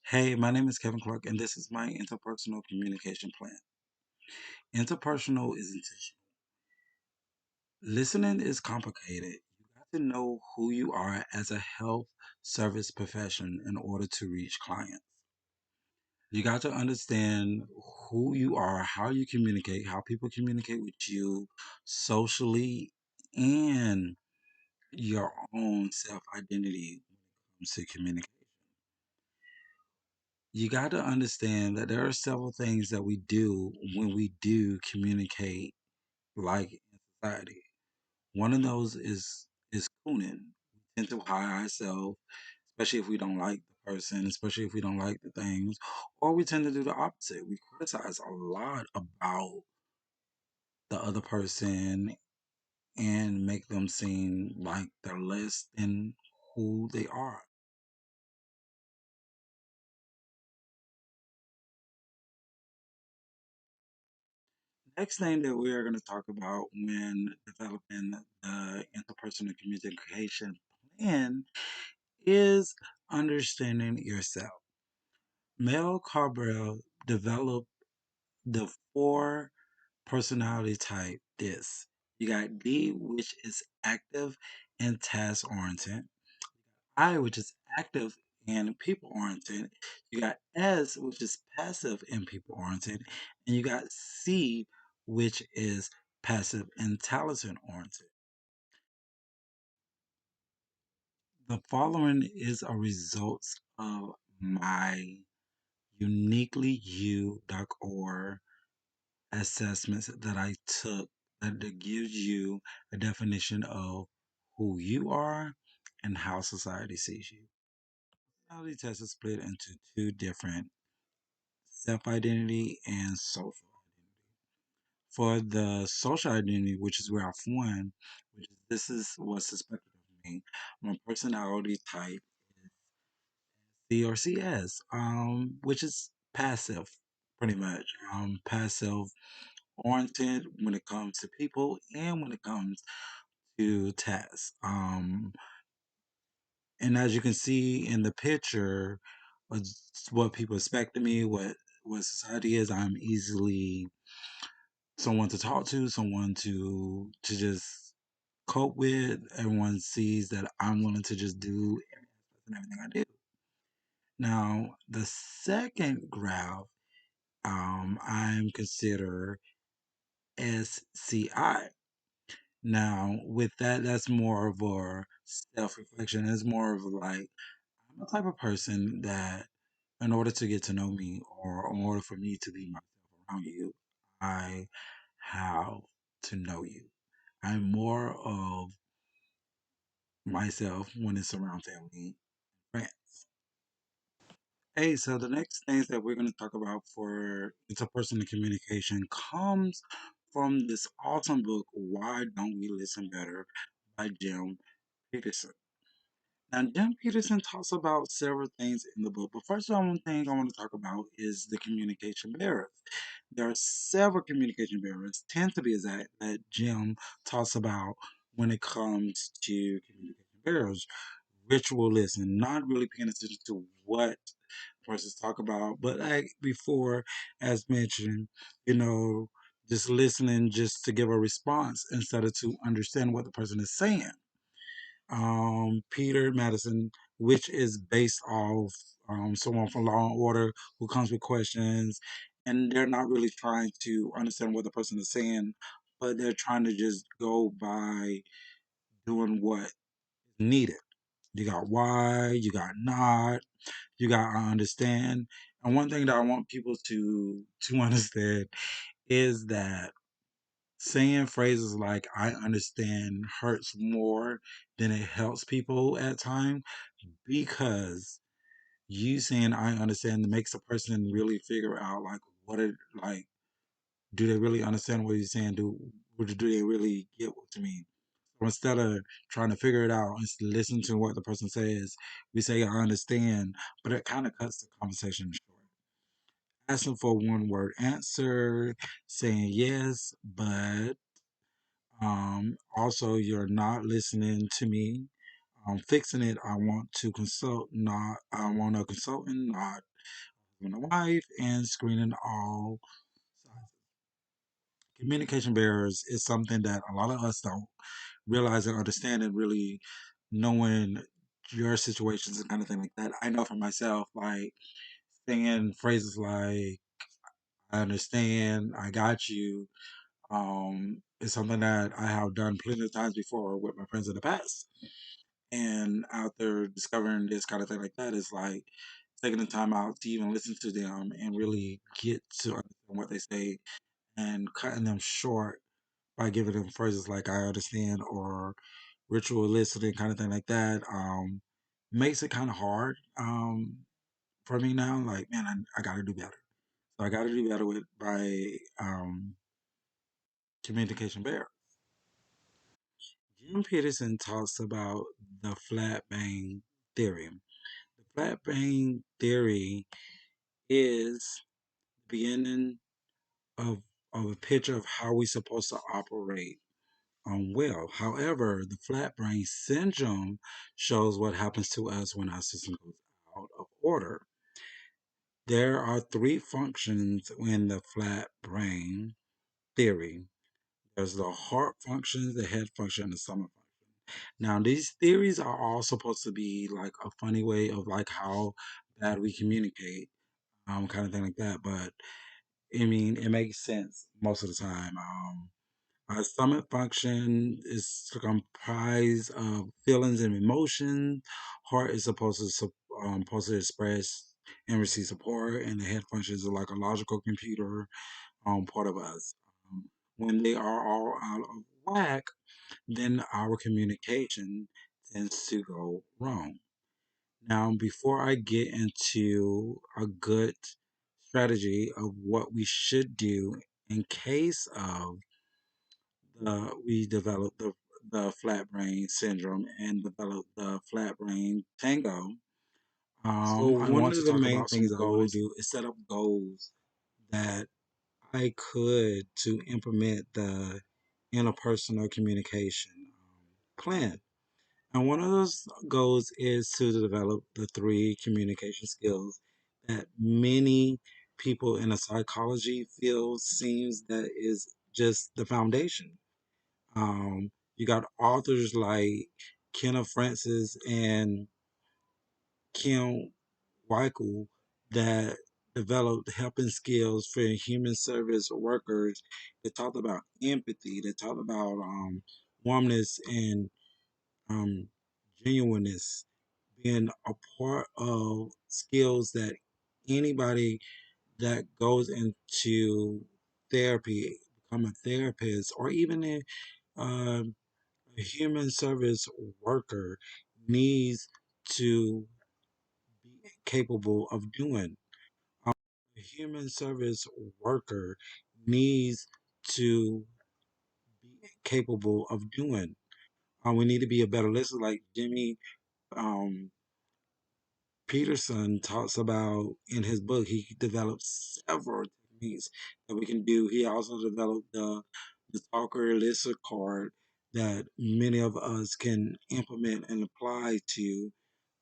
Hey, my name is Kevin Clark, and this is my interpersonal communication plan. Interpersonal is intentional. Listening is complicated. You got to know who you are as a health service profession in order to reach clients. You got to understand who you are, how you communicate, how people communicate with you socially, and your own self identity when it comes to communication. You got to understand that there are several things that we do when we do communicate like in society. One of those is cooning. We tend to hide ourselves, especially if we don't like the person, especially if we don't like the things, or we tend to do the opposite. We criticize a lot about the other person and make them seem like they're less than who they are. Next thing that we are going to talk about when developing the interpersonal communication plan is understanding yourself. Mel Cabral developed the four personality type this. You got D, which is active and task oriented. I, which is active and people oriented. You got S, which is passive and people oriented. And you got C, which is passive and talent oriented. The following is a result of my uniquelyu.org assessments that I took that gives you a definition of who you are and how society sees you. Personality test is split into two different self identity and social identity. For the social identity, which is where I won, which is this is what's expected of me. My personality type is C or CS, which is passive, pretty much. Passive oriented when it comes to people and when it comes to tasks. And as you can see in the picture, what people expect of me, what society is, I'm easily someone to talk to, someone to just cope with. Everyone sees that I'm willing to just do everything I do. Now, the second graph, I'm considered SCI. Now, with that, that's more of a self reflection. It's more of like, I'm the type of person that, in order to get to know me or in order for me to be myself around you, I have to know you. I'm more of myself when it's around family and friends. Hey, so the next things that we're going to talk about for interpersonal communication comes from this awesome book, Why Don't We Listen Better by Jim Peterson. Now, Jim Peterson talks about several things in the book, but first one thing I want to talk about is the communication barriers. There are several communication barriers, 10 to be exact, that Jim talks about when it comes to communication barriers. Ritual listening, not really paying attention to what persons talk about, but like before, as mentioned, you know, just listening just to give a response instead of to understand what the person is saying. Peter Madison, which is based off someone from Law and Order who comes with questions, and they're not really trying to understand what the person is saying, but they're trying to just go by doing what is needed. You got why, you got not, you got I understand. And one thing that I want people to understand is that saying phrases like I understand hurts more than it helps people at times because you saying I understand makes a person really figure out like what it like do they really understand what you're saying? Do they really get what you mean? So instead of trying to figure it out and listen to what the person says, we say I understand, but it kind of cuts the conversation short. Asking for one word answer, saying yes, but also you're not listening to me. Fixing it, I want to consult, not I want a consultant, not husband and wife, and screening all sides. Communication barriers is something that a lot of us don't realize and understand, and really knowing your situations and kind of thing like that. I know for myself, like saying phrases like "I understand," "I got you," is something that I have done plenty of times before with my friends in the past. And out there discovering this kind of thing like that is like taking the time out to even listen to them and really get to understand what they say, and cutting them short by giving them phrases like "I understand" or ritualistic and kind of thing like that. Makes it kind of hard for me now. Like, man, I got to do better. So I got to do better with by communication bear. Jim Peterson talks about the flat bang theory. The flat bang theory is the beginning of a picture of how we're supposed to operate well. However, the flat brain syndrome shows what happens to us when our system goes out of order. There are three functions in the flat brain theory. There's the heart function, the head function, and the stomach function. Now, these theories are all supposed to be like a funny way of like how bad we communicate, kind of thing like that. But I mean, it makes sense most of the time. Our stomach function is comprised of feelings and emotions. Heart is supposed to express and receive support, and the head function is like a logical computer part of us. When they are all out of whack, then our communication tends to go wrong. Now, before I get into a good strategy of what we should do in case of we develop the flat brain syndrome and develop the flat brain tango, So I one want to of the talk main about some things I want to goals, do is set up goals that I could to implement the interpersonal communication plan. And one of those goals is to develop the three communication skills that many people in the psychology field seems that is just the foundation. You got authors like Kenneth Francis and Kim Weichel that developed helping skills for human service workers. They talked about empathy. They talked about warmness and um, genuineness being a part of skills that anybody that goes into therapy, become a therapist, or even a human service worker needs to be capable of doing. A human service worker needs to be capable of doing. We need to be a better listener, like Jimmy um, Peterson talks about in his book. He developed several techniques that we can do. He also developed the talker listener card that many of us can implement and apply to,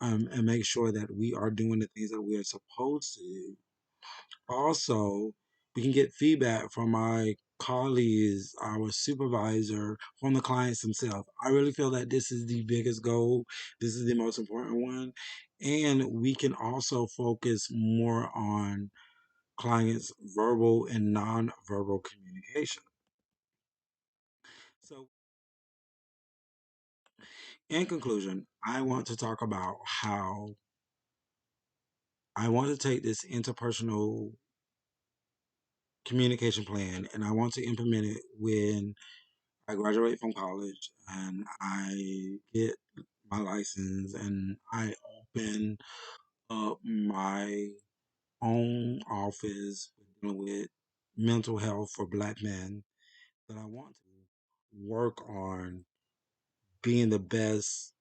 and make sure that we are doing the things that we are supposed to do. Also, we can get feedback from our colleagues, our supervisor, from the clients themselves. I really feel that this is the biggest goal. This is the most important one. And we can also focus more on clients' verbal and non-verbal communication. So, in conclusion, I want to talk about how I want to take this interpersonal communication plan and I want to implement it when I graduate from college and I get my license and I open up my own office dealing with mental health for black men, that I want to work on being the best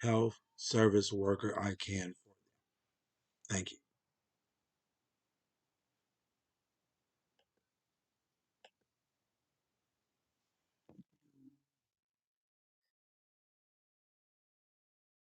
health service worker I can for them. Thank you.